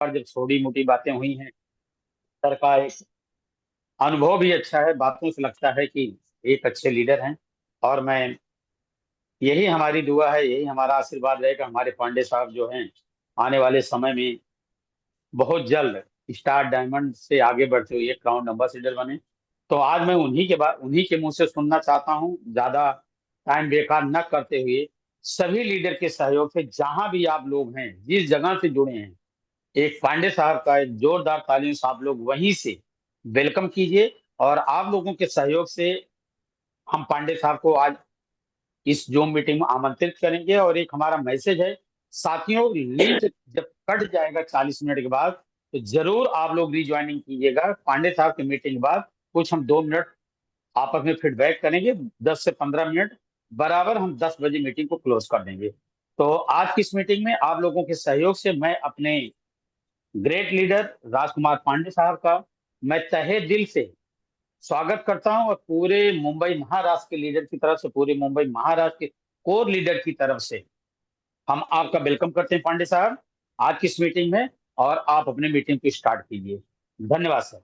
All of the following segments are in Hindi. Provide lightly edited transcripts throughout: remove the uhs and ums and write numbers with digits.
बार जब छोटी मोटी बातें हुई हैं, सर का एक अनुभव भी अच्छा है। बातों से लगता है कि एक अच्छे लीडर हैं। और मैं, यही हमारी दुआ है, यही हमारा आशीर्वाद रहेगा। हमारे पांडे साहब जो हैं, आने वाले समय में बहुत जल्द स्टार डायमंड से आगे बढ़ते हुए एक राउंड एम्बेसडर बने। तो आज मैं उन्हीं के मुंह से सुनना चाहता हूं, ज्यादा टाइम बेकार न करते हुए। सभी लीडर के सहयोग से, जहां भी आप लोग हैं, जिस जगह से जुड़े हैं, एक पांडे साहब का एक जोरदार तालियों से आप लोग वहीं से वेलकम कीजिए। और आप लोगों के सहयोग से हम पांडे साहब को आज इस जूम मीटिंग में आमंत्रित करेंगे। और एक हमारा मैसेज है साथियों, लिंक जब कट जाएगा 40 मिनट के बाद, तो जरूर आप लोग रिज्वाइनिंग कीजिएगा। पांडे साहब की मीटिंग के बाद कुछ हम 2 मिनट आपस में फीडबैक करेंगे। 10 से 15 मिनट बराबर हम 10 बजे मीटिंग को क्लोज कर देंगे। तो आज की इस मीटिंग में आप लोगों के सहयोग से मैं अपने ग्रेट लीडर राजकुमार पांडे साहब का मैं तहे दिल से स्वागत करता हूं। और पूरे मुंबई महाराष्ट्र के लीडर की तरफ से, पूरे मुंबई महाराष्ट्र के कोर लीडर की तरफ से हम आपका वेलकम करते हैं पांडे साहब आज की इस मीटिंग में। और आप अपने मीटिंग को स्टार्ट कीजिए। धन्यवाद सर।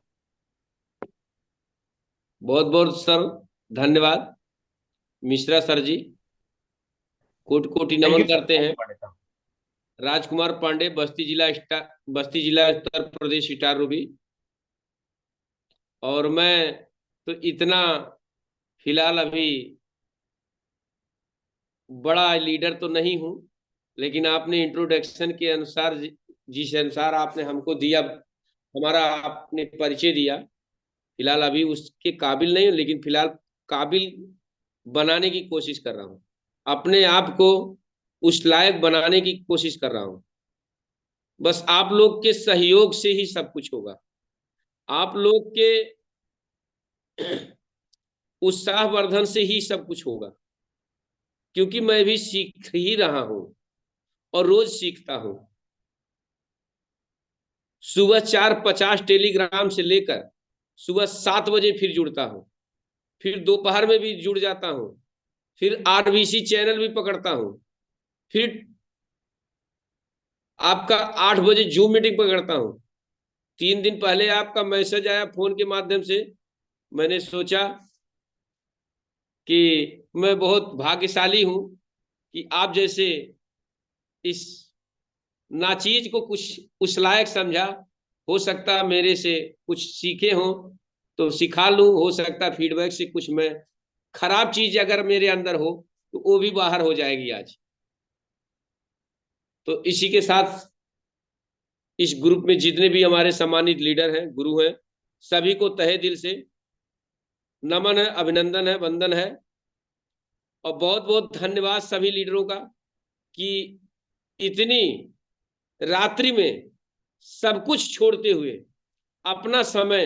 बहुत बहुत सर धन्यवाद। मिश्रा सर जी, कोटि कोटि थैंक नमन यू सर, करते थैंक हैं। यू पांडे साहब। राजकुमार पांडे, बस्ती जिला उत्तर प्रदेश, स्टार रूबी। और मैं तो इतना फिलहाल अभी बड़ा लीडर तो नहीं हूं, लेकिन आपने इंट्रोडक्शन के अनुसार जिस अनुसार आपने हमको दिया, हमारा आपने परिचय दिया, फिलहाल अभी उसके काबिल नहीं हूं, लेकिन फिलहाल काबिल बनाने की कोशिश कर रहा हूं। अपने आप को उस लायक बनाने की कोशिश कर रहा हूं। बस आप लोग के सहयोग से ही सब कुछ होगा। आप लोग के उत्साहवर्धन से ही सब कुछ होगा, क्योंकि मैं भी सीख ही रहा हूं और रोज सीखता हूं। सुबह 4:50 टेलीग्राम से लेकर सुबह 7 बजे फिर जुड़ता हूं, फिर दोपहर में भी जुड़ जाता हूं, फिर आरबीसी चैनल भी पकड़ता हूं, फिर आपका 8 बजे जूम मीटिंग पकड़ता हूं। 3 दिन पहले आपका मैसेज आया फोन के माध्यम से। मैंने सोचा कि मैं बहुत भाग्यशाली हूं कि आप जैसे इस नाचीज को कुछ उस लायक समझा। हो सकता मेरे से कुछ सीखे हो तो सिखा लूं, हो सकता फीडबैक से कुछ मैं खराब चीज अगर मेरे अंदर हो तो वो भी बाहर हो जाएगी आज। तो इसी के साथ इस ग्रुप में जितने भी हमारे सम्मानित लीडर हैं, गुरु हैं, सभी को तहे दिल से नमन है, अभिनंदन है, वंदन है। और बहुत बहुत धन्यवाद सभी लीडरों का कि इतनी रात्रि में सब कुछ छोड़ते हुए अपना समय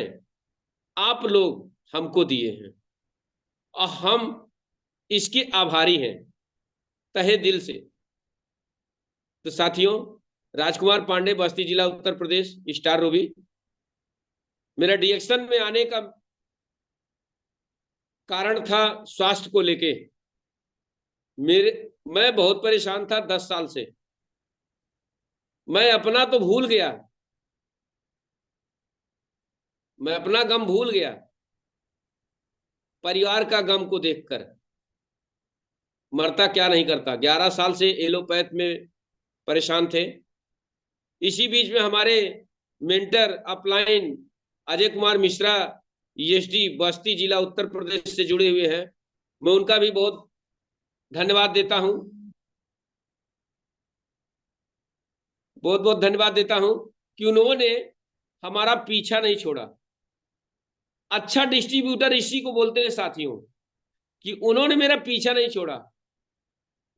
आप लोग हमको दिए हैं, और हम इसके आभारी हैं तहे दिल से। तो साथियों, राजकुमार पांडे, बस्ती जिला उत्तर प्रदेश, स्टार रूबी। मेरा डीएक्शन में आने का कारण था स्वास्थ्य को लेके। मेरे मैं बहुत परेशान था 10 साल से। मैं अपना तो भूल गया, मैं अपना गम भूल गया परिवार का गम को देखकर। मरता क्या नहीं करता। 11 साल से एलोपैथ में परेशान थे। इसी बीच में हमारे mentor upline Ajay Kumar Mishra, ESD बस्ती जिला उत्तर प्रदेश से जुड़े हुए हैं। मैं उनका भी बहुत धन्यवाद देता हूं, बहुत बहुत धन्यवाद देता हूं कि उन्होंने हमारा पीछा नहीं छोड़ा। अच्छा डिस्ट्रीब्यूटर इसी को बोलते हैं साथियों, कि उन्होंने मेरा पीछा नहीं छोड़ा।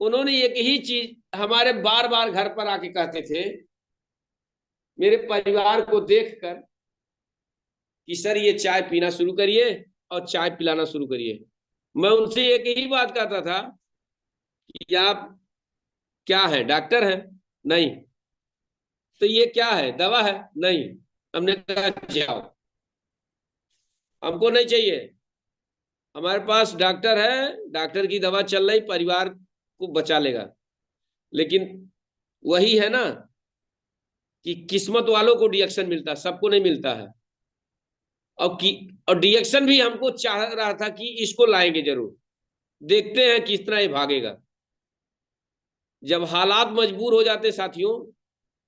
उन्होंने एक ही चीज हमारे बार बार घर पर आके कहते थे, मेरे परिवार को देखकर, कि सर ये चाय पीना शुरू करिए और चाय पिलाना शुरू करिए। मैं उनसे एक ही बात कहता था कि आप क्या है, डॉक्टर हैं? नहीं। तो ये क्या है, दवा है? नहीं। हमने कहा जाओ, हमको नहीं चाहिए। हमारे पास डॉक्टर है, डॉक्टर की दवा चल रही, परिवार को बचा लेगा। लेकिन वही है ना, कि किस्मत वालों को डिएक्शन मिलता है, सबको नहीं मिलता है। और डिएक्शन भी हमको चाह रहा था कि इसको लाएंगे जरूर, देखते हैं किस तरह ये भागेगा। जब हालात मजबूर हो जाते साथियों,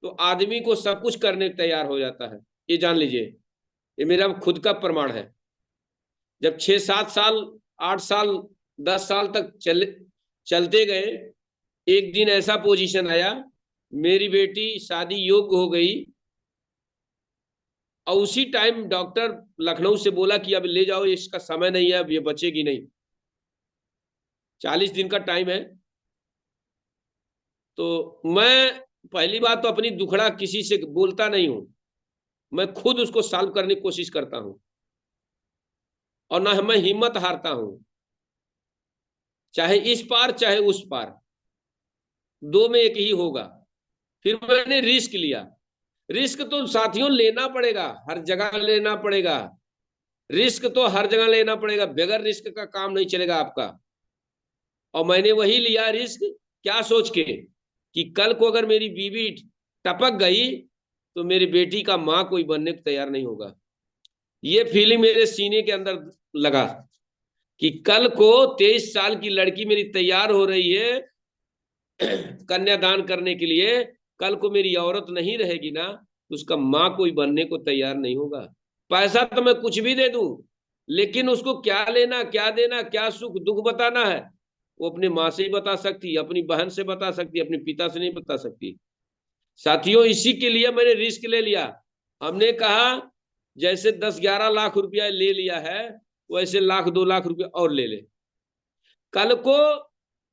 तो आदमी को सब कुछ करने को तैयार हो जाता है, ये जान लीजिए। ये मेरा खुद का प्रमाण है। जब 6-7 साल, 8 साल, 10 साल तक चलते गए, एक दिन ऐसा पोजीशन आया, मेरी बेटी शादी योग्य हो गई, और उसी टाइम डॉक्टर लखनऊ से बोला कि अब ले जाओ, इसका समय नहीं है, अब ये बचेगी नहीं, 40 दिन का टाइम है। तो मैं पहली बात तो अपनी दुखड़ा किसी से बोलता नहीं हूं, मैं खुद उसको सॉल्व करने की कोशिश करता हूं, और ना मैं हिम्मत हारता हूं, चाहे इस पार चाहे उस पार, दो में एक ही होगा। फिर मैंने रिस्क लिया। रिस्क तो साथियों लेना पड़ेगा, हर जगह लेना पड़ेगा, रिस्क तो हर जगह लेना पड़ेगा, बगैर रिस्क का काम नहीं चलेगा आपका। और मैंने वही लिया रिस्क, क्या सोच के कि कल को अगर मेरी बीवी टपक गई तो मेरी बेटी का मां कोई बनने को तैयार नहीं होगा। ये फीलिंग मेरे सीने के अंदर लगा कि कल को 23 साल की लड़की मेरी तैयार हो रही है कन्यादान करने के लिए, कल को मेरी औरत नहीं रहेगी ना, तो उसका मां कोई बनने को तैयार नहीं होगा। पैसा तो मैं कुछ भी दे दूं, लेकिन उसको क्या लेना, क्या देना, क्या सुख दुख बताना है, वो अपनी माँ से ही बता सकती, अपनी बहन से बता सकती, अपने पिता से नहीं बता सकती। साथियों, इसी के लिए मैंने रिस्क ले लिया। हमने कहा जैसे 10-11 लाख रुपया ले लिया है, वैसे 1-2 लाख रुपया और ले ले, कल को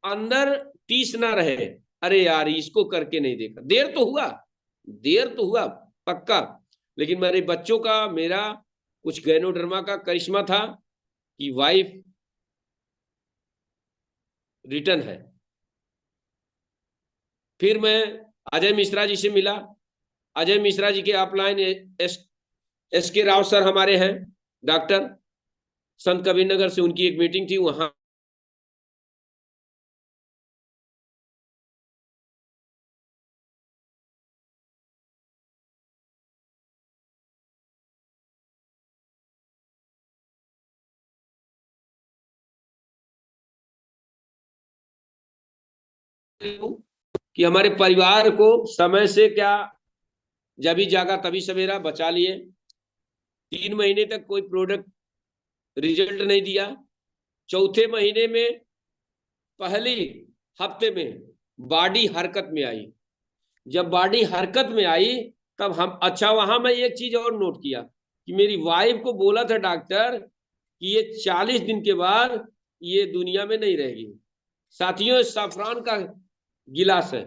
अंदर टीस ना रहे, अरे यार इसको करके नहीं देखा। देर तो हुआ, देर तो हुआ पक्का, लेकिन मेरे बच्चों का, मेरा कुछ गैनोडर्मा का करिश्मा था कि वाइफ रिटर्न है। फिर मैं अजय मिश्रा जी से मिला। अजय मिश्रा जी के अपलाइन एस के राव सर हमारे हैं डॉक्टर, संत कबीर नगर से उनकी एक मीटिंग थी वहां। कि हमारे परिवार को समय से क्या, जब ही जागा तभी सवेरा, बचा लिए। 3 महीने तक कोई प्रोडक्ट रिजल्ट नहीं दिया। चौथे महीने में पहली हफ्ते में बॉडी हरकत में आई। जब बॉडी हरकत में आई तब हम, अच्छा वहां मैं एक चीज और नोट किया कि मेरी वाइफ को बोला था डॉक्टर कि ये 40 दिन के बाद ये दुनिया में नहीं रहेगी। साथियों, सैफरान का गिलास है,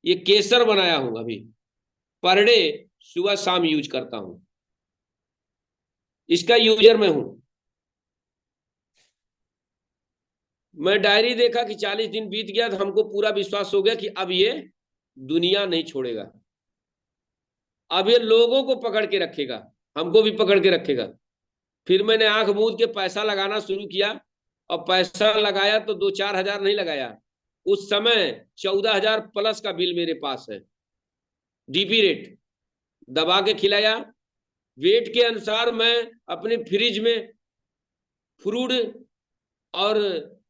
ये केसर बनाया हूं अभी, पर डे सुबह शाम यूज करता हूं, इसका यूजर मैं हूं। मैं डायरी देखा कि 40 दिन बीत गया, तो हमको पूरा विश्वास हो गया कि अब ये दुनिया नहीं छोड़ेगा, अब ये लोगों को पकड़ के रखेगा, हमको भी पकड़ के रखेगा। फिर मैंने आंख मूंद के पैसा लगाना शुरू किया, और पैसा लगाया तो 2-4 हजार नहीं लगाया, उस समय 14 हजार प्लस का बिल मेरे पास है। डीपी रेट दबा के खिलाया, वेट के अनुसार मैं अपने फ्रिज में फ्रूट और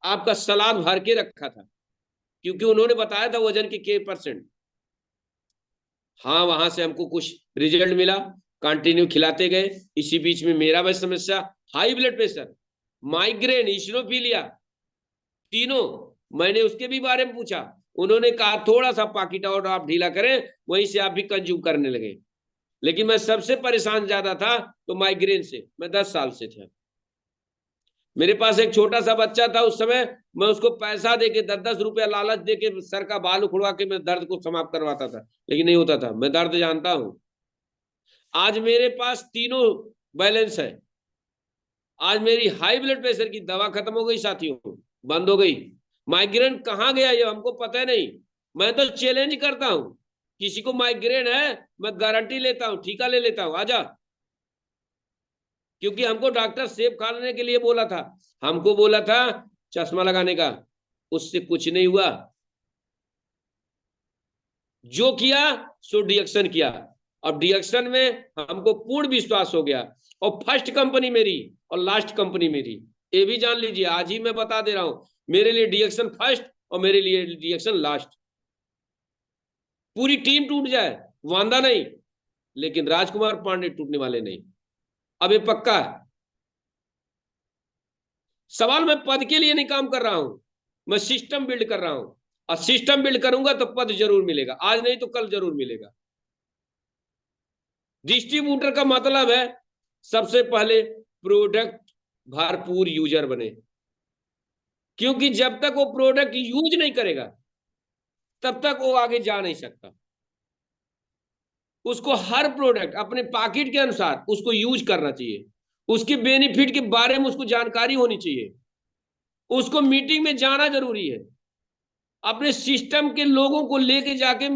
आपका सलाद भर के रखा था, क्योंकि उन्होंने बताया था वजन के परसेंट। हाँ, वहां से हमको कुछ रिजल्ट मिला, कंटिन्यू खिलाते गए। इसी बीच में मेरा भी समस्या, हाई ब्लड प्रेशर, माइग्रेन, इसिनोफीलिया, तीनों, मैंने उसके भी बारे में पूछा। उन्होंने कहा थोड़ा सा पाकिट और आप ढीला करें, वहीं से आप भी कंज्यूम करने लगे। लेकिन मैं सबसे परेशान ज्यादा था तो माइग्रेन से, मैं 10 साल से था। मेरे पास एक छोटा सा बच्चा था उस समय, मैं उसको पैसा देके 10-10 रुपया लालच देके सर का बाल उखड़वा के मैं दर्द को समाप्त करवाता था, लेकिन नहीं होता था। मैं दर्द जानता हूं। आज मेरे पास तीनों बैलेंस है। आज मेरी हाई ब्लड प्रेशर की दवा खत्म हो गई साथियों, बंद हो गई। माइग्रेन कहाँ गया ये हमको पता नहीं। मैं तो चैलेंज करता हूं, किसी को माइग्रेन है मैं गारंटी लेता हूं, ठीका ले लेता हूं, आजा। क्योंकि हमको डॉक्टर सेब खाने के लिए बोला था, हमको बोला था चश्मा लगाने का, उससे कुछ नहीं हुआ। जो किया सो डिडक्शन किया। अब डिडक्शन में हमको पूर्ण विश्वास हो गया, और फर्स्ट कंपनी मेरी और लास्ट कंपनी मेरी, ये भी जान लीजिए, आज ही मैं बता दे रहा हूं, मेरे लिए डिडक्शन फर्स्ट और मेरे लिए डिडक्शन लास्ट। पूरी टीम टूट जाए वांदा नहीं, लेकिन राजकुमार पांडे टूटने वाले नहीं। अब ये पक्का है। सवाल मैं पद के लिए नहीं काम कर रहा हूं, मैं सिस्टम बिल्ड कर रहा हूं, और सिस्टम बिल्ड करूंगा तो पद जरूर मिलेगा, आज नहीं तो कल जरूर मिलेगा। डिस्ट्रीब्यूटर का मतलब है सबसे पहले प्रोडक्ट भरपूर यूजर बने, क्योंकि जब तक वो प्रोडक्ट यूज नहीं करेगा तब तक वो आगे जा नहीं सकता। उसको हर प्रोडक्ट अपने पॉकेट के अनुसार उसको यूज करना चाहिए, उसके बेनिफिट के बारे में उसको जानकारी होनी चाहिए, उसको मीटिंग में जाना जरूरी है, अपने सिस्टम के लोगों को लेके जाके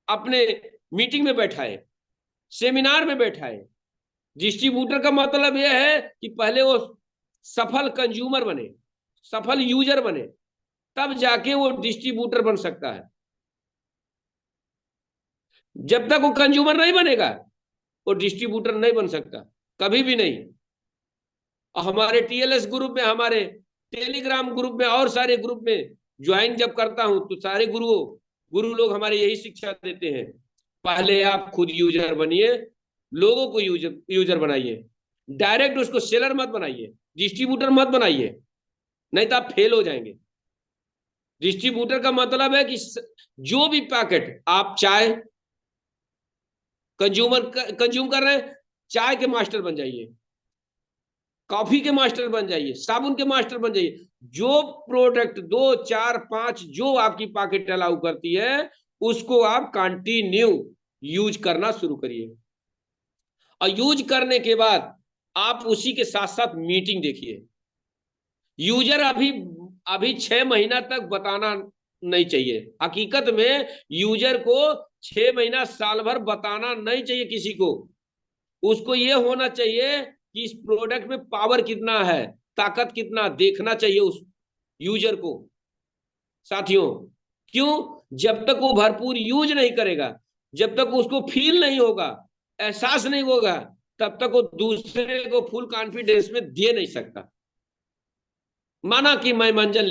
अपने मीटिंग में बैठाए, सेमिनार में बैठाए। डिस्ट्रीब्यूटर का मतलब यह है कि पहले वो सफल कंज्यूमर बने, सफल यूजर बने, तब जाके वो डिस्ट्रीब्यूटर बन सकता है। जब तक वो कंज्यूमर नहीं बनेगा वो डिस्ट्रीब्यूटर नहीं बन सकता, कभी भी नहीं। और हमारे टीएलएस ग्रुप में, हमारे टेलीग्राम ग्रुप में और सारे ग्रुप में ज्वाइन जब करता हूं तो सारे गुरु लोग हमारे यही शिक्षा देते हैं, पहले आप खुद यूजर बनिए, लोगों को यूजर बनाइए, डायरेक्ट उसको सेलर मत बनाइए, डिस्ट्रीब्यूटर मत बनाइए, नहीं तो आप फेल हो जाएंगे। डिस्ट्रीब्यूटर का मतलब है कि जो भी पैकेट आप चाय कंज्यूम कर रहे हैं, चाय के मास्टर बन जाइए, कॉफी के मास्टर बन जाइए, साबुन के मास्टर बन जाइए। जो प्रोडक्ट 2 4 5 जो आपकी पॉकेट अलाउ करती है उसको आप कंटिन्यू यूज करना शुरू करिए, और यूज करने के बाद आप उसी के साथ साथ मीटिंग देखिए। यूजर अभी अभी 6 महीना तक बताना नहीं चाहिए, हकीकत में यूजर को 6 महीना साल भर बताना नहीं चाहिए किसी को। उसको ये होना चाहिए कि इस प्रोडक्ट में पावर कितना है, ताकत कितना, देखना चाहिए उस यूजर को। साथियों, क्यों? जब तक वो भरपूर यूज नहीं करेगा, जब तक उसको फील नहीं होगा, एहसास नहीं होगा, तब तक वो दूसरे को फुल कॉन्फिडेंस में दे नहीं सकता। माना कि मैं मंजन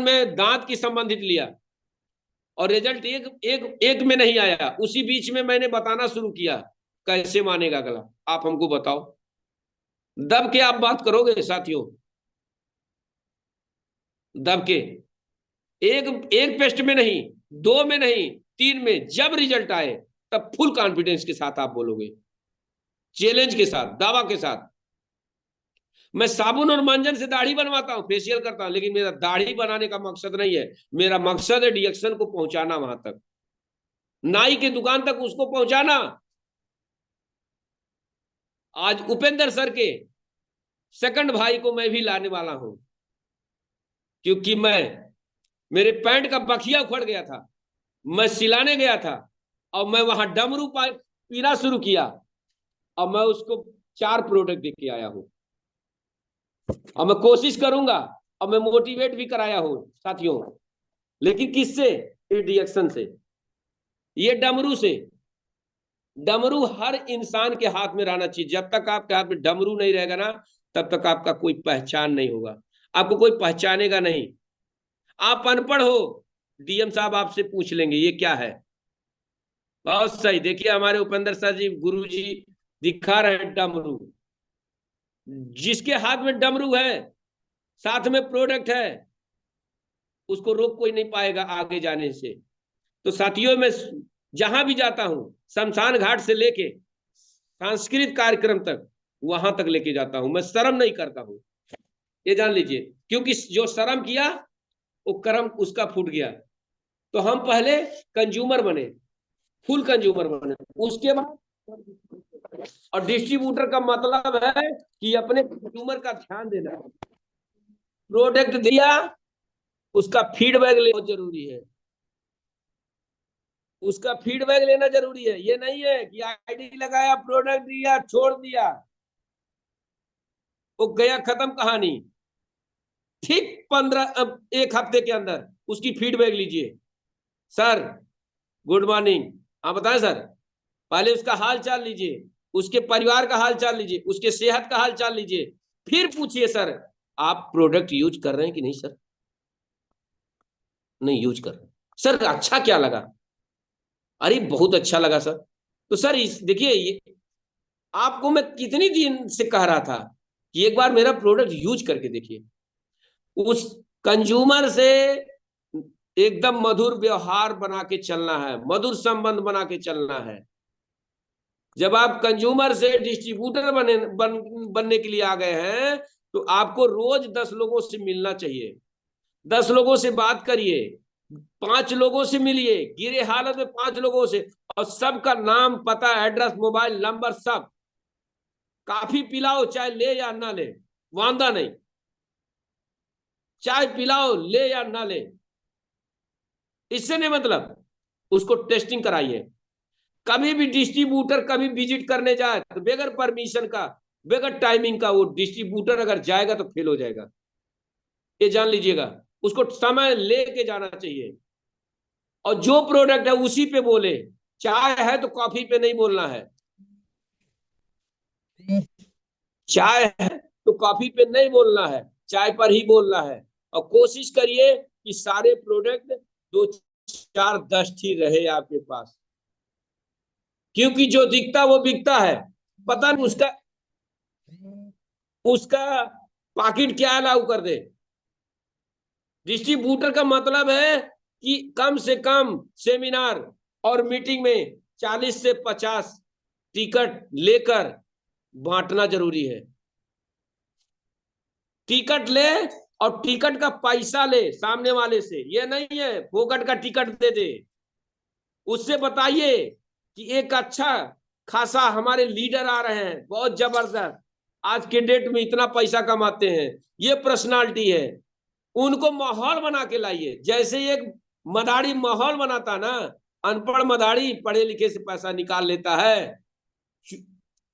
में दांत की संबंधित लिया, और रिजल्ट एक में नहीं आया, उसी बीच में मैंने बताना शुरू किया, कैसे मानेगा अगला? आप हमको बताओ। दब के आप बात करोगे साथियों, दब के। एक पेस्ट में नहीं, 2 में नहीं, 3 में जब रिजल्ट आए तब फुल कॉन्फिडेंस के साथ आप बोलोगे, चैलेंज के साथ, दावा के साथ। मैं साबुन और मंजन से दाढ़ी बनवाता हूं, फेशियल करता हूं, लेकिन मेरा दाढ़ी बनाने का मकसद नहीं है, मेरा मकसद है डिडक्शन को पहुंचाना वहां तक, नाई के दुकान तक उसको पहुंचाना। आज उपेंद्र सर के सेकंड भाई को मैं भी लाने वाला हूं, क्योंकि मेरे पैंट का बखिया उखड़ गया था, मैं सिलाने गया था, और मैं वहां डमरू पीना शुरू किया, और मैं उसको 4 प्रोडक्ट दे के आया हूं, और मैं कोशिश करूंगा, और मैं मोटिवेट भी कराया हूं साथियों। लेकिन किससे? रिएक्शन से, ये डमरू से। डमरू हर इंसान के हाथ में रहना चाहिए। जब तक आपके हाथ में डमरू नहीं रहेगा ना, तब तक आपका कोई पहचान नहीं होगा, आपको कोई पहचानेगा नहीं। आप अनपढ़ हो, डीएम साहब आपसे पूछ लेंगे ये क्या है। बहुत सही, देखिए हमारे उपेंद्र सर जी, गुरु जी दिखा रहे हैं डमरू। जिसके हाथ में डमरू है, साथ में प्रोडक्ट है, उसको रोक कोई नहीं पाएगा आगे जाने से। तो साथियों, मैं जहां भी जाता हूं, शमशान घाट से लेके सांस्कृतिक कार्यक्रम तक, वहां तक लेके जाता हूं, मैं शर्म नहीं करता हूं, ये जान लीजिए। क्योंकि जो शर्म किया वो कर्म उसका फूट गया। तो हम पहले कंज्यूमर बने, फुल कंज्यूमर बने, उसके बाद। और डिस्ट्रीब्यूटर का मतलब है कि अपने कंज्यूमर का ध्यान देना, प्रोडक्ट दिया, उसका फीडबैक लेना बहुत जरूरी है, उसका फीडबैक लेना जरूरी है। ये नहीं है कि आईडी लगाया, प्रोडक्ट दिया, छोड़ दिया, वो गया, खत्म कहानी। ठीक 1 हफ्ते के अंदर उसकी फीडबैक लीजिए, सर गुड मॉर्निंग, आप बताएं सर। पहले उसका हाल चाल लीजिए, उसके परिवार का हाल चाल लीजिए, उसके सेहत का हाल चाल लीजिए, फिर पूछिए सर आप प्रोडक्ट यूज कर रहे हैं कि नहीं सर। नहीं यूज कर रहे सर, अच्छा क्या लगा? अरे बहुत अच्छा लगा सर। तो सर इस देखिए, ये आपको मैं कितनी दिन से कह रहा था कि एक बार मेरा प्रोडक्ट यूज करके देखिए। उस कंज्यूमर से एकदम मधुर व्यवहार बना के चलना है, मधुर संबंध बना के चलना है। जब आप कंज्यूमर से डिस्ट्रीब्यूटर बनने के लिए आ गए हैं, तो आपको रोज 10 लोगों से मिलना चाहिए, 10 लोगों से बात करिए, 5 लोगों से मिलिए, गिरे हालत में 5 लोगों से, और सबका नाम पता एड्रेस मोबाइल नंबर सब। काफी पिलाओ चाहे ले या ना ले, वांदा नहीं। चाय पिलाओ ले या ना ले, इससे नहीं मतलब। उसको टेस्टिंग कराइए। कभी भी डिस्ट्रीब्यूटर कभी विजिट करने जाए तो बगैर परमिशन का, बगैर टाइमिंग का वो डिस्ट्रीब्यूटर अगर जाएगा तो फेल हो जाएगा, ये जान लीजिएगा। उसको समय लेके जाना चाहिए, और जो प्रोडक्ट है उसी पे बोले। चाय है तो कॉफी पे नहीं बोलना है, चाय है तो कॉफी पे नहीं बोलना है, चाय पर ही बोलना है। और कोशिश करिए कि सारे प्रोडक्ट 2 4 10 ही रहे आपके पास, क्योंकि जो दिखता वो बिकता है। पता नहीं उसका उसका पॉकेट क्या अलाउ कर दे। डिस्ट्रीब्यूटर का मतलब है कि कम से कम सेमिनार और मीटिंग में 40 से 50 टिकट लेकर बांटना जरूरी है। टिकट ले और टिकट का पैसा ले सामने वाले से, ये नहीं है फोकट का टिकट दे दे। उससे बताइए कि एक अच्छा खासा हमारे लीडर आ रहे हैं, बहुत जबरदस्त, आज के डेट में इतना पैसा कमाते हैं, ये पर्सनालिटी है। उनको माहौल बना के लाइए, जैसे एक मदारी माहौल बनाता ना। अनपढ़ मदारी पढ़े लिखे से पैसा निकाल लेता है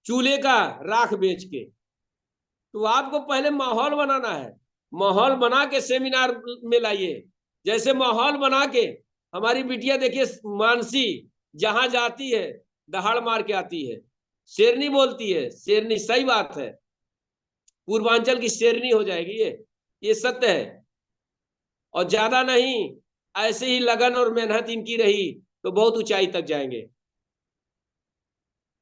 चूल्हे का राख बेच के। तो आपको पहले माहौल बनाना है, माहौल बना के सेमिनार में लाइए। जैसे माहौल बना के हमारी बिटिया देखिए मानसी जहां जाती है दहाड़ मार के आती है, शेरनी बोलती है, शेरनी सही बात है, पूर्वांचल की शेरनी हो जाएगी ये सत्य है। और ज्यादा नहीं, ऐसे ही लगन और मेहनत इनकी रही तो बहुत ऊंचाई तक जाएंगे।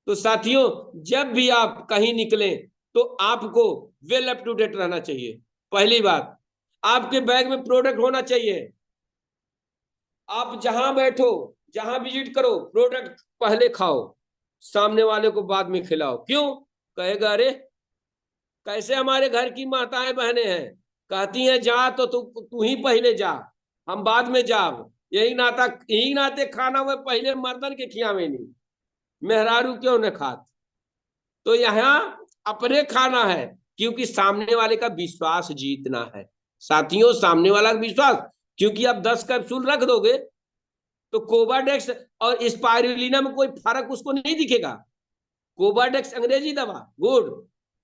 तो साथियों, जब भी आप कहीं निकलें तो आपको वेल अप टू डेट रहना चाहिए। पहली बात, आपके बैग में प्रोडक्ट होना चाहिए। आप जहां बैठो, जहां विजिट करो, प्रोडक्ट पहले खाओ, सामने वाले को बाद में खिलाओ। क्यों? कहेगा अरे कैसे हमारे घर की माताएं बहनें हैं, कहती हैं जा तो तू ही पहले जा, हम बाद में जाब। यही नाते खाना हुए पहले मर्दन के खियावे नहीं, मेहरारू क्यों न खात। तो यहाँ अपने खाना है, क्योंकि सामने वाले का विश्वास जीतना है। साथियों, सामने वाला का विश्वास, क्योंकि आप 10 कैप्सूल रख दोगे तो कोवाडेक्स और स्पाइरुलिना में कोई फर्क उसको नहीं दिखेगा। कोवाडेक्स अंग्रेजी दवा गुड,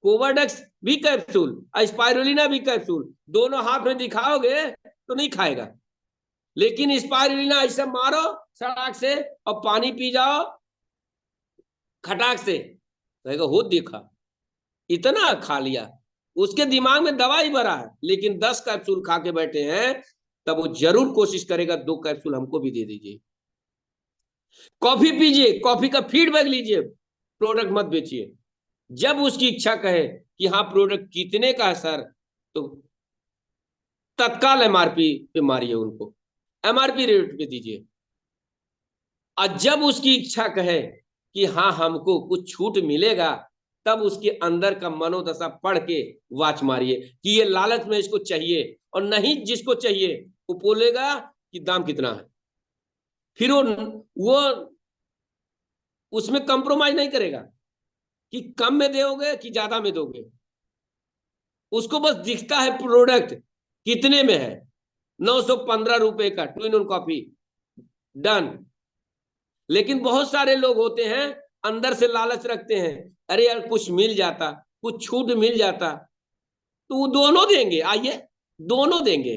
कोवाडेक्स भी कैप्सूल, स्पाइरुलिना भी कैप्सूल, दोनों हाथ में दिखाओगे तो नहीं खाएगा। लेकिन स्पाइरुलिना ऐसे मारो सड़क से और पानी पी जाओ खटाक से, कहेगा हो देखा, इतना खा लिया, उसके दिमाग में दवा ही भरा है। लेकिन 10 कैप्सूल खा के बैठे हैं, तब वो जरूर कोशिश करेगा 2 कैप्सूल हमको भी दे दीजिए। कॉफी पीजिए, कॉफी का फीडबैक लीजिए, प्रोडक्ट मत बेचिए। जब उसकी इच्छा कहे कि हाँ प्रोडक्ट कितने का है सर, तो तत्काल एमआरपी पे मारिए, उनको एमआरपी रेट पे दीजिए। और जब उसकी इच्छा कहे कि हाँ हमको कुछ छूट मिलेगा, तब उसके अंदर का मनोदशा पढ़ के वाच मारिए कि ये लालच में इसको चाहिए, और नहीं जिसको चाहिए वो बोलेगा कि दाम कितना है, फिर वो उसमें कंप्रोमाइज नहीं करेगा कि कम में दोगे कि ज्यादा में दोगे। उसको बस दिखता है प्रोडक्ट कितने में है, 915 रुपए का 2 in 1 कॉफी डन। लेकिन बहुत सारे लोग होते हैं अंदर से लालच रखते हैं, अरे यार कुछ मिल जाता, कुछ छूट मिल जाता, तो वो दोनों देंगे, आइए दोनों देंगे।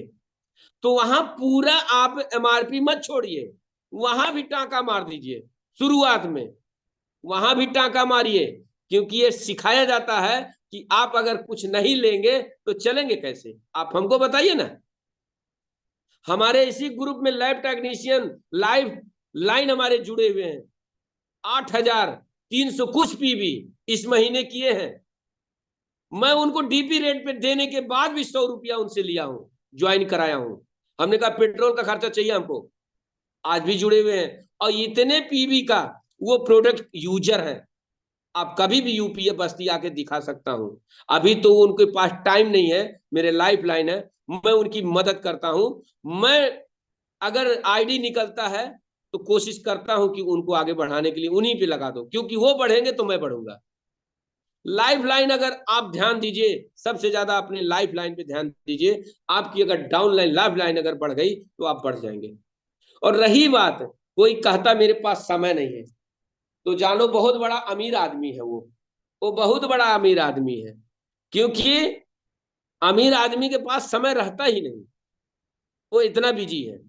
तो वहां पूरा आप एमआरपी मत छोड़िए, वहां भी टांका मार दीजिए, शुरुआत में वहां भी टांका मारिए, क्योंकि ये सिखाया जाता है कि आप अगर कुछ नहीं लेंगे तो चलेंगे कैसे, आप हमको बताइए ना। हमारे इसी ग्रुप में लैब टेक्नीशियन लाइफ लाइन हमारे जुड़े हुए हैं, 8,300 कुछ पीवी इस महीने किए हैं। मैं उनको डीपी रेट पे देने के बाद भी 100 रुपया उनसे लिया हूं, ज्वाइन कराया हूं। हमने कहा पेट्रोल का खर्चा चाहिए हमको, आज भी जुड़े हुए हैं। और इतने पीवी का वो प्रोडक्ट यूजर है, आप कभी भी यूपीए बस्ती आके दिखा सकता हूं। अभी तो उनके पास टाइम नहीं है, मेरे लाइफ लाइन है, मैं उनकी मदद करता हूं। मैं अगर आईडी निकलता है तो कोशिश करता हूं कि उनको आगे बढ़ाने के लिए उन्हीं पे लगा दो, क्योंकि वो बढ़ेंगे तो मैं बढ़ूंगा। लाइफ लाइन अगर आप ध्यान दीजिए, सबसे ज्यादा अपने लाइफ लाइन पे ध्यान दीजिए। आपकी अगर डाउन लाइन लाइफ लाइन अगर बढ़ गई तो आप बढ़ जाएंगे। और रही बात, कोई कहता मेरे पास समय नहीं है, तो जानो बहुत बड़ा अमीर आदमी है वो बहुत बड़ा अमीर आदमी है, क्योंकि अमीर आदमी के पास समय रहता ही नहीं, वो इतना बिजी है।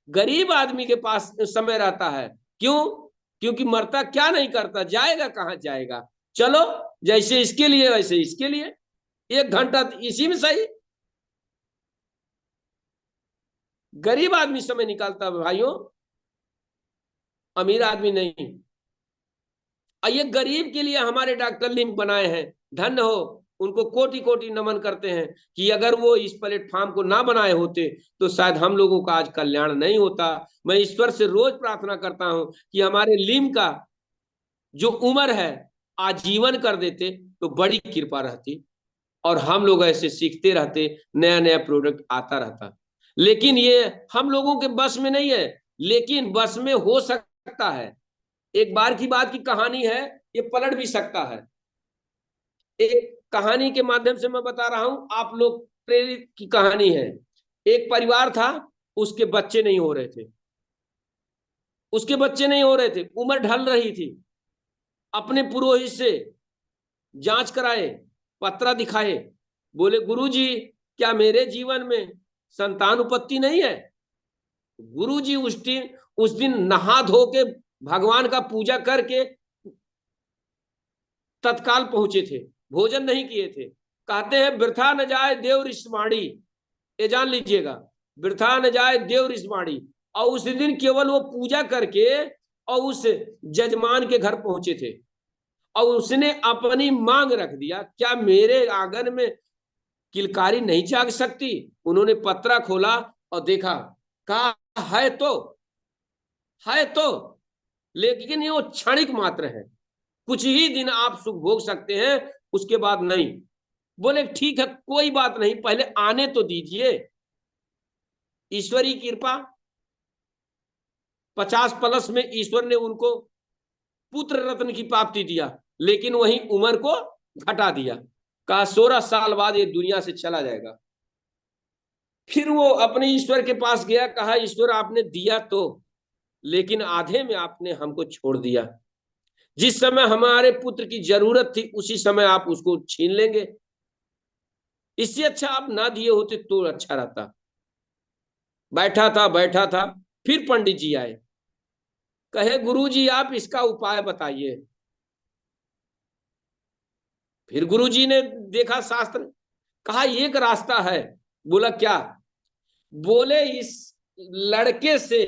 गरीब आदमी के पास समय रहता है, क्यों? क्योंकि मरता क्या नहीं करता, जाएगा कहाँ जाएगा, चलो जैसे इसके लिए वैसे इसके लिए, 1 घंटा इसी में सही। गरीब आदमी समय निकालता है भाइयों, अमीर आदमी नहीं। और ये गरीब के लिए हमारे डॉक्टर लिंक बनाए हैं, धन्य हो, उनको कोटि कोटि नमन करते हैं कि अगर वो इस प्लेटफॉर्म को ना बनाए होते तो शायद हम लोगों का आज कल्याण नहीं होता। मैं ईश्वर से रोज प्रार्थना करता हूं कि हमारे लिम का जो उम्र है आजीवन कर देते तो बड़ी कृपा रहती, और हम लोग ऐसे सीखते रहते, नया नया प्रोडक्ट आता रहता। लेकिन ये हम लोगों के बस में नहीं है, लेकिन बस में हो सकता है। एक बार की बात की कहानी है, ये पलट भी सकता है। एक कहानी के माध्यम से मैं बता रहा हूं, आप लोग प्रेरित की कहानी है। एक परिवार था, उसके बच्चे नहीं हो रहे थे, उसके बच्चे नहीं हो रहे थे, उम्र ढल रही थी। अपने पुरोहित से जांच कराए, पत्रा दिखाए, बोले गुरुजी क्या मेरे जीवन में संतान उत्पत्ति नहीं है? गुरुजी उस दिन नहा धो के भगवान का पूजा करके तत्काल पहुंचे थे, भोजन नहीं किए थे। कहते हैं वृथा न जाए देव ऋषमाणी, ये जान लीजिएगा, वृथा न जाए देव ऋषमाणी। और उस दिन केवल वो पूजा करके और उस जजमान के घर पहुंचे थे, और उसने अपनी मांग रख दिया, क्या मेरे आंगन में किलकारी नहीं जाग सकती? उन्होंने पत्रा खोला और देखा, कहा है तो, लेकिन ये वो क्षणिक मात्र है, कुछ ही दिन आप सुख भोग सकते हैं, उसके बाद नहीं। बोले ठीक है कोई बात नहीं, पहले आने तो दीजिए। ईश्वरी कृपा, 50+ में ईश्वर ने उनको पुत्र रत्न की प्राप्ति दिया, लेकिन वही उम्र को घटा दिया। कहा 16 साल बाद ये दुनिया से चला जाएगा। फिर वो अपने ईश्वर के पास गया, कहा ईश्वर आपने दिया तो, लेकिन आधे में आपने हमको छोड़ दिया। जिस समय हमारे पुत्र की जरूरत थी उसी समय आप उसको छीन लेंगे, इससे अच्छा आप ना दिए होते तो अच्छा रहता। बैठा था, फिर पंडित जी आए, कहे गुरुजी आप इसका उपाय बताइए। फिर गुरुजी ने देखा शास्त्र, कहा एक रास्ता है। बोला क्या? बोले इस लड़के से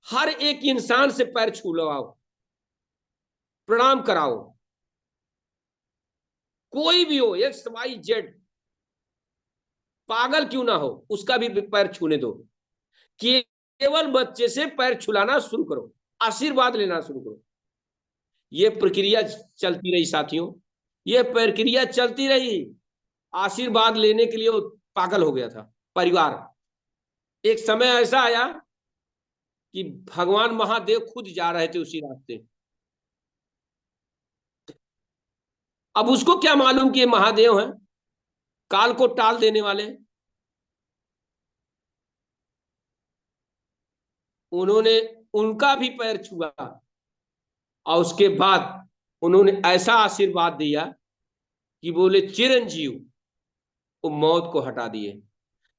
हर एक इंसान से पैर छू लगाओ, प्रणाम कराओ, कोई भी हो, XYZ, पागल क्यों ना हो, उसका भी पैर छूने दो। केवल बच्चे से पैर छुलाना शुरू करो, आशीर्वाद लेना शुरू करो। ये प्रक्रिया चलती रही साथियों, ये प्रक्रिया चलती रही। आशीर्वाद लेने के लिए वो पागल हो गया था परिवार। एक समय ऐसा आया कि भगवान महादेव खुद जा रहे थे उसी रास्ते। अब उसको क्या मालूम कि ये महादेव हैं, काल को टाल देने वाले। उन्होंने उनका भी पैर छुआ, और उसके बाद उन्होंने ऐसा आशीर्वाद दिया कि बोले चिरंजीव, वो मौत को हटा दिए।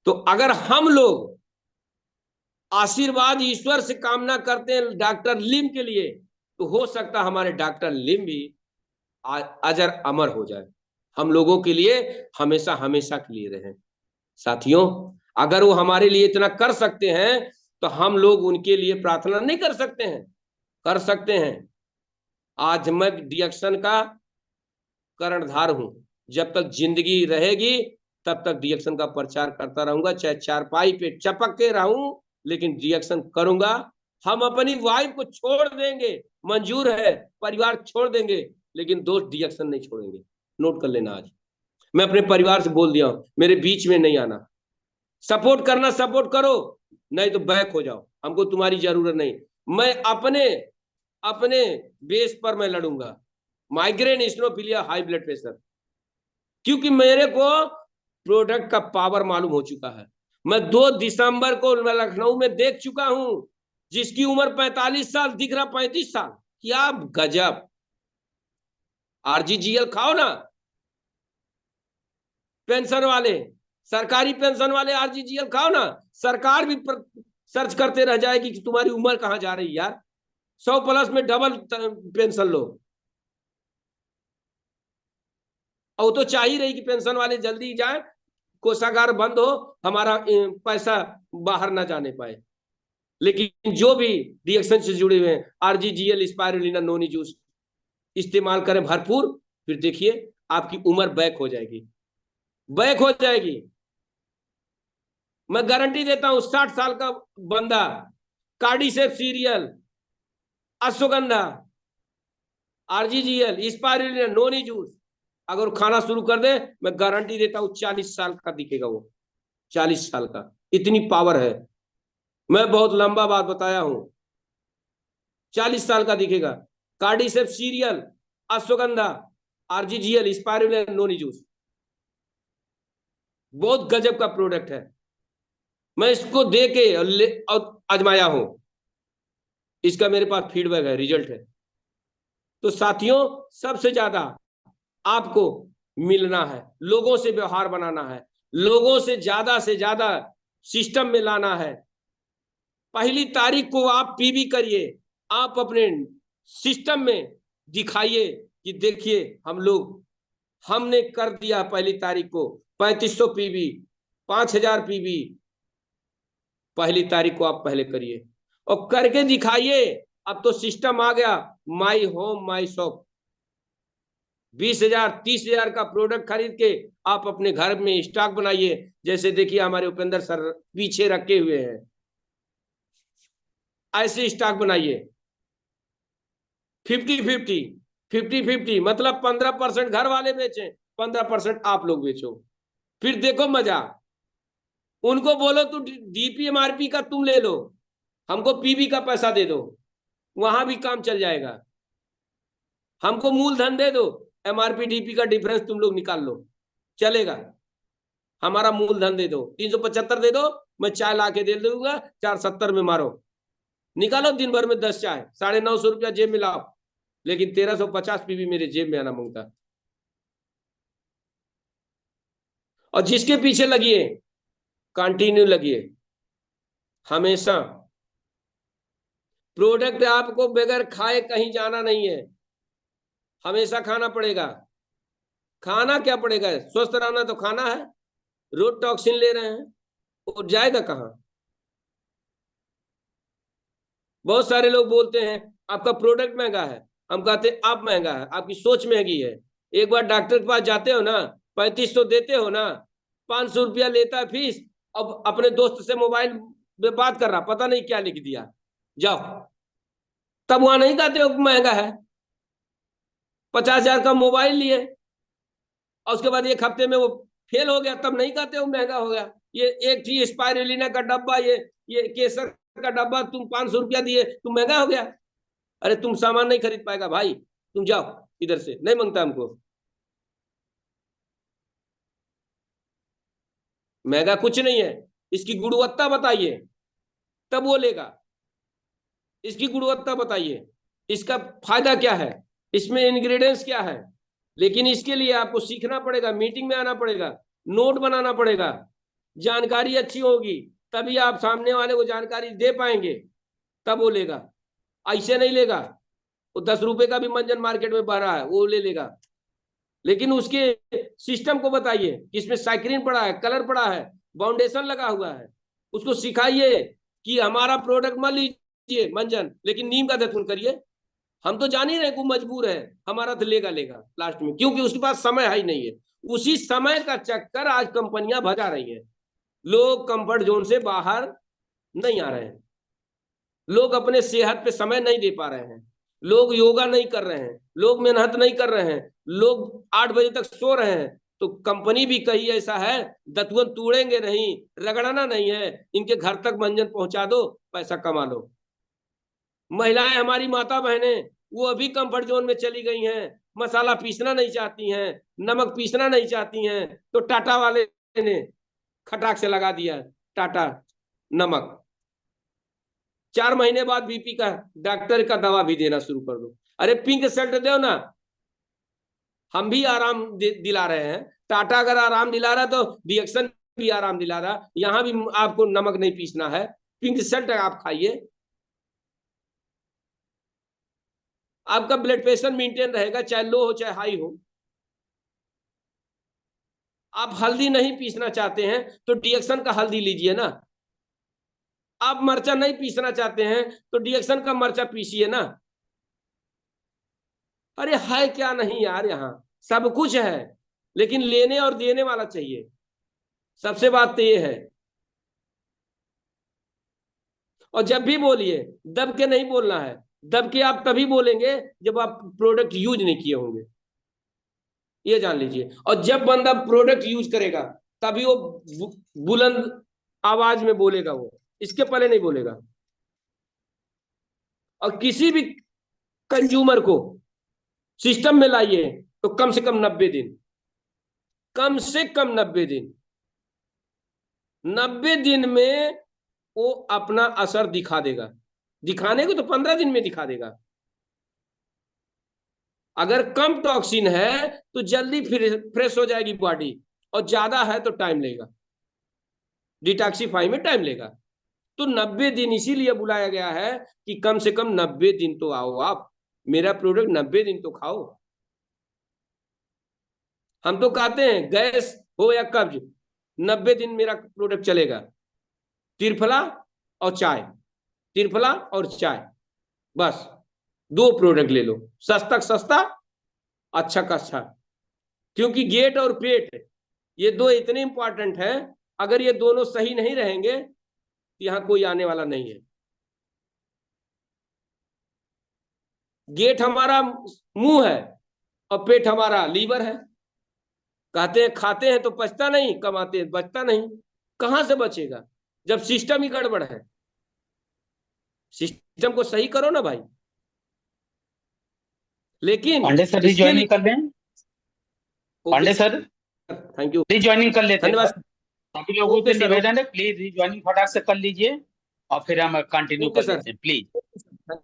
तो अगर हम लोग आशीर्वाद ईश्वर से कामना करते हैं डॉक्टर लिम के लिए, तो हो सकता हमारे डॉक्टर लिम भी अजर अमर हो जाए, हम लोगों के लिए हमेशा हमेशा के लिए रहे। साथियों, अगर वो हमारे लिए इतना कर सकते हैं तो हम लोग उनके लिए प्रार्थना नहीं कर सकते हैं? कर सकते हैं। आज मैं डिएक्शन का कर्णधार हूं। जब तक जिंदगी रहेगी तब तक डिएक्शन का प्रचार करता रहूंगा, चाहे चारपाई पे चपक के रहूं, लेकिन डिएक्शन करूंगा। हम अपनी वाइफ को छोड़ देंगे, मंजूर है, परिवार छोड़ देंगे, लेकिन दोस्त डिएक्शन नहीं छोड़ेंगे। नोट कर लेना, आज मैं अपने परिवार से बोल दिया हूं, मेरे बीच में नहीं आना। सपोर्ट करना सपोर्ट करो, नहीं तो बैक हो जाओ, हमको तुम्हारी जरूरत नहीं। मैं अपने अपने बेस पर मैं लड़ूंगा। माइग्रेन, इस्नोफिलिया, हाई ब्लड प्रेशर, क्योंकि मेरे को प्रोडक्ट का पावर मालूम हो चुका है। मैं 2 दिसंबर को लखनऊ में देख चुका हूं, जिसकी उम्र 45 साल दिख रहा 35 साल। क्या गजब! आरजीजीएल खाओ ना, पेंशन वाले, सरकारी पेंशन वाले आरजीजीएल खाओ ना। सरकार भी सर्च करते रह जाएगी कि तुम्हारी उम्र कहां जा रही यार। 100+ में डबल पेंशन लो, और तो चाह ही रही कि पेंशन वाले जल्दी जाए, कोषागार बंद हो, हमारा पैसा बाहर ना जाने पाए। लेकिन जो भी रिएक्शन से जुड़े हुए हैं, आरजीजीएल, स्पाइरुलिना, नोनी जूस इस्तेमाल करें भरपूर, फिर देखिए आपकी उम्र बैक हो जाएगी, बैक हो जाएगी। मैं गारंटी देता हूं, 60 साल का बंदा कार्डिसेप सीरियल, ashwagandha, RGGL, spirulina, noni juice अगर खाना शुरू कर दे, मैं गारंटी देता हूं 40 साल का दिखेगा वो, 40 साल का। इतनी पावर है, मैं बहुत लंबा बात बताया हूं। 40 साल का दिखेगा। कार्डिसेप सीरियल, ashwagandha, RGGL, spirulina, noni juice बहुत गजब का प्रोडक्ट है। मैं इसको दे के और आजमाया हूं, इसका मेरे पास फीडबैक है, रिजल्ट है। तो साथियों, सबसे ज्यादा आपको मिलना है, लोगों से व्यवहार बनाना है, लोगों से ज्यादा सिस्टम में लाना है। 1 तारीख को आप पीबी करिए, आप अपने सिस्टम में दिखाइए कि देखिए हम लोग, हमने कर दिया 1 तारीख को 3500 पीबी, 5000 पीबी। 1 तारीख को आप पहले करिए और करके दिखाइए। अब तो सिस्टम आ गया, माई होम माई शॉप। 20,000 30,000 का प्रोडक्ट खरीद के आप अपने घर में स्टॉक बनाइए। जैसे देखिए हमारे उपेंद्र सर पीछे रखे हुए हैं, ऐसे स्टॉक बनाइए। 50-50, 50-50 मतलब 15% घर वाले बेचें, 15% आप लोग बेचो, फिर देखो मजा। उनको बोलो तू डीपीएमआरपी का तुम ले लो, हमको पीबी का पैसा दे दो, वहां भी काम चल जाएगा। हमको मूलधन दे दो, एमआरपी डीपी का डिफरेंस तुम लोग निकाल लो, चलेगा। हमारा मूलधन दे दो, 375 दे दो, मैं चाय ला के दे दूंगा, 470 में मारो, निकालो दिन भर में 10 चाय, 950 रुपया जेब में लाओ। लेकिन 1350 पीबी मेरे जेब में आना मांगता। और जिसके पीछे लगिए, कंटिन्यू लगिए हमेशा। प्रोडक्ट आपको बगैर खाए कहीं जाना नहीं है, हमेशा खाना पड़ेगा। खाना क्या पड़ेगा? स्वस्थ रहना तो खाना है। रोज टॉक्सिन ले रहे हैं, वो जाएगा कहाँ? बहुत सारे लोग बोलते हैं आपका प्रोडक्ट महंगा है, हम कहते हैं आप महंगा है, आपकी सोच महंगी है। एक बार डॉक्टर के पास जाते हो ना, 3500 देते हो ना, 500 रुपया लेता है फीस। अब अपने दोस्त से मोबाइल में बात कर रहा, पता नहीं क्या लिख दिया, जाओ। तब वहां नहीं कहते हो महंगा है। 50,000 का मोबाइल लिए और उसके बाद 1 हफ्ते में वो फेल हो गया, तब नहीं कहते हो महंगा हो गया। ये एक थी स्पाइरुलिना का डब्बा, ये केसर का डब्बा तुम 500 रुपया दिए, तुम महंगा हो गया। अरे तुम सामान नहीं खरीद पाएगा भाई, तुम जाओ इधर से, नहीं मांगता हमको। महंगा कुछ नहीं है, इसकी गुणवत्ता बताइए, तब वो लेगा। इसकी गुणवत्ता बताइए, इसका फायदा क्या है, इसमें इंग्रेडिएंट्स क्या है। लेकिन इसके लिए आपको सीखना पड़ेगा, मीटिंग में आना पड़ेगा, नोट बनाना पड़ेगा, जानकारी अच्छी होगी, तभी आप सामने वाले को जानकारी दे पाएंगे, तब वो लेगा। ऐसे नहीं लेगा। वो 10 रुपए का भी मंजन मार्केट में बह रहा है, वो ले लेगा, लेकिन उसके सिस्टम को बताइए कि इसमें साइक्रीन पड़ा है, कलर पड़ा है, बाउंडेशन लगा हुआ है। उसको सिखाइए कि हमारा प्रोडक्ट मत लीजिए मंजन, लेकिन नीम का धतूर करिए। हम तो जान ही रहे को मजबूर है, हमारा तो लेगा लेगा लास्ट में, क्योंकि उसके पास समय है ही नहीं है। उसी समय का चक्कर आज कंपनियां भजा रही हैं। लोग कंफर्ट जोन से बाहर नहीं आ रहे हैं, लोग अपने सेहत पे समय नहीं दे पा रहे हैं, लोग योगा नहीं कर रहे हैं, लोग मेहनत नहीं कर रहे हैं, लोग 8 बजे तक सो रहे हैं। तो कंपनी भी कही ऐसा है, दतुअन तोड़ेंगे नहीं, रगड़ना नहीं है, इनके घर तक मंजन पहुंचा दो, पैसा कमा लो। महिलाएं, हमारी माता बहनें, वो अभी कंफर्ट जोन में चली गई हैं, मसाला पीसना नहीं चाहती हैं, नमक पीसना नहीं चाहती हैं, तो टाटा वाले ने खटाक से लगा दिया टाटा नमक। 4 महीने बाद बीपी का डॉक्टर का दवा भी देना शुरू कर दो। अरे पिंक शर्ट दो ना, हम भी आराम दिला रहे हैं। टाटा अगर आराम दिला रहा तो रिएक्शन भी आराम दिला रहा, यहां भी आपको नमक नहीं पीसना है, पिंक शर्ट आप खाइए, आपका ब्लड प्रेशर मेंटेन रहेगा, चाहे लो हो चाहे हाई हो। आप हल्दी नहीं पीसना चाहते हैं तो डिएक्शन का हल्दी लीजिए ना। आप मर्चा नहीं पीसना चाहते हैं तो डिएक्शन का मर्चा पीसिए ना। अरे है क्या नहीं यार, यहाँ सब कुछ है, लेकिन लेने और देने वाला चाहिए। सबसे बात तो ये है। और जब भी बोलिए, दब के नहीं बोलना है। दब के आप तभी बोलेंगे जब आप प्रोडक्ट यूज नहीं किए होंगे, ये जान लीजिए। और जब बंदा प्रोडक्ट यूज करेगा तभी वो बुलंद आवाज में बोलेगा, वो इसके पहले नहीं बोलेगा। और किसी भी कंज्यूमर को सिस्टम में लाइए तो कम से कम 90 दिन, कम से कम 90 दिन, 90 दिन में वो अपना असर दिखा देगा। दिखाने को तो 15 दिन में दिखा देगा। अगर कम टॉक्सिन है तो जल्दी फ्रेश हो जाएगी बॉडी, और ज्यादा है तो टाइम लेगा, डिटॉक्सिफाई में टाइम लेगा। तो 90 दिन इसीलिए बुलाया गया है कि कम से कम 90 दिन तो आओ, आप मेरा प्रोडक्ट 90 दिन तो खाओ। हम तो कहते हैं गैस हो या कब्ज, 90 दिन मेरा प्रोडक्ट चलेगा। त्रिफला और चाय, त्रिफला और चाय, बस 2 प्रोडक्ट ले लो, सस्ता सस्ता, अच्छा का अच्छा। क्योंकि गेट और पेट, ये 2 इतने इंपॉर्टेंट हैं। अगर ये दोनों सही नहीं रहेंगे तो यहां कोई आने वाला नहीं है। गेट हमारा मुंह है और पेट हमारा लीवर है। कहते हैं खाते हैं तो पचता नहीं, कमाते हैं बचता नहीं। कहां से बचेगा जब सिस्टम ही गड़बड़ है? सिस्टम को सही करो ना भाई। लेकिन पांडे सर इसके रिज्वाइनिंग लिए, कर लें। Okay Pandey sir thank you, rejoining कर लेते हैं सर। धन्यवाद। सभी लोगों ओके से सर, निवेदन है, प्लीज रिज्वाइनिंग फटाक से कर लीजिए और फिर हम कंटिन्यू ओके कर सर, लेते हैं प्लीज।